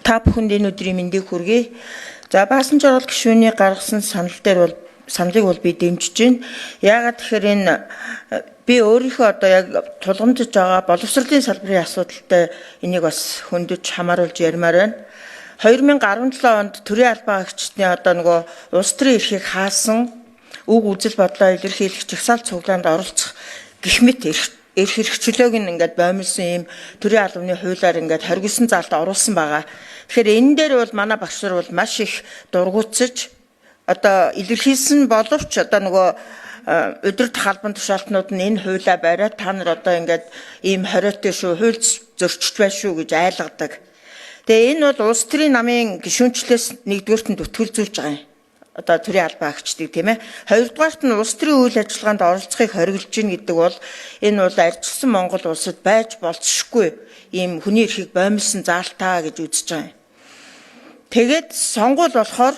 Та бүхэнд энэ өдрийн мэндийг хүргэе. За баасан журал гишүүний гаргасан саналыг бол би дэмжиж байна. Яагаад тэгэхээр энэ би өөрийнхөө одоо яг тулгамдж байгаа боловсролын салбарын асуудалтай энийг бас хөндөж хамааруулж ярмаар байна. 2017 онд төрийн албан агчдын одоо нөгөө улс төрийн эрхийг хаасан үг үзэл бодлоо илэрхийлэх жагсаалт цуглаанд оролцох гэх мэт эрх хэрэгчлөөг ингээд боомлсон ийм төрийн албаны хуулиар ингээд хоригдсон залд оруулсан байгаа. Тэгэхээр энэ дээр бол манай багш нар бол маш их дургуутсаж одоо илэрхийлсэн боловч одоо нөгөө удирдах албан тушаалтнууд нь энэ хуулиа бариад та нар одоо ингээд ийм хориотой шүү, хууль зөрчиж байна шүү гэж айлгадаг. Тэгээ энэ бол улс төрийн намын гишүүнчлээс нэгдүгээрт нь зүтгэлзүүлж байгаа юм. Одоо төрийн албан агчдыг тийм ээ. Хоёрдугаарт нь улс төрийн үйл ажиллагаанд оролцохыг хориглож гин гэдэг бол энэ бол арчилсан Монгол улсад байж болцсохгүй ийм хүний эрхийг боомлсон заалтаа гэж үзэж байгаа юм. Тэгээд сонгуул болохоор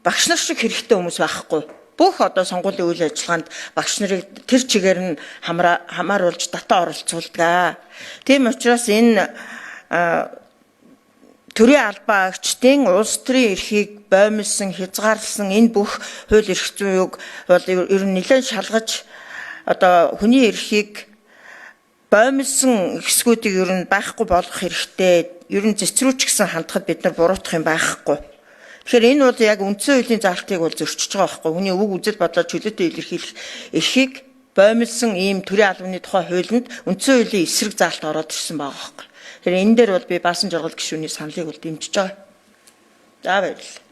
багш нар шиг хэрэгтэй хүмүүс байхгүй. Бүх одоо сонгуулийн үйл ажиллагаанд багш нарыг тэр чигээр нь хамааруулж татаа оролцуулдаг. Тийм учраас энэ төрийн албан агчдын улс төрийн эрхийг боомлсон, хязгаарласан энэ бүх хууль эрх зүйг бол ер нь нэлээд шалгаж одоо хүний эрхийг боомлсон хэсгүүдийг ер нь байхгүй болгох хэрэгтэй. Ер нь цэцрүүч гэсэн хандхад бид нар буруутах юм байхгүй. Тэгэхээр энэ бол яг үндсэн хуулийн заалтыг бол зөрчиж байгаа байхгүй. Хүний үг үзэл бодлоо чөлөөтэй илэрхийлэх эрхийг боомлсон ийм төрийн албаны тухай хуулинд үндсэн хуулийн эсрэг заалт ороод ирсэн байгаа байхгүй. Тэгэхээр энэ дээр бол би баасан жургал гишүүний саналыг бол дэмжиж байгаа. За баярлалаа.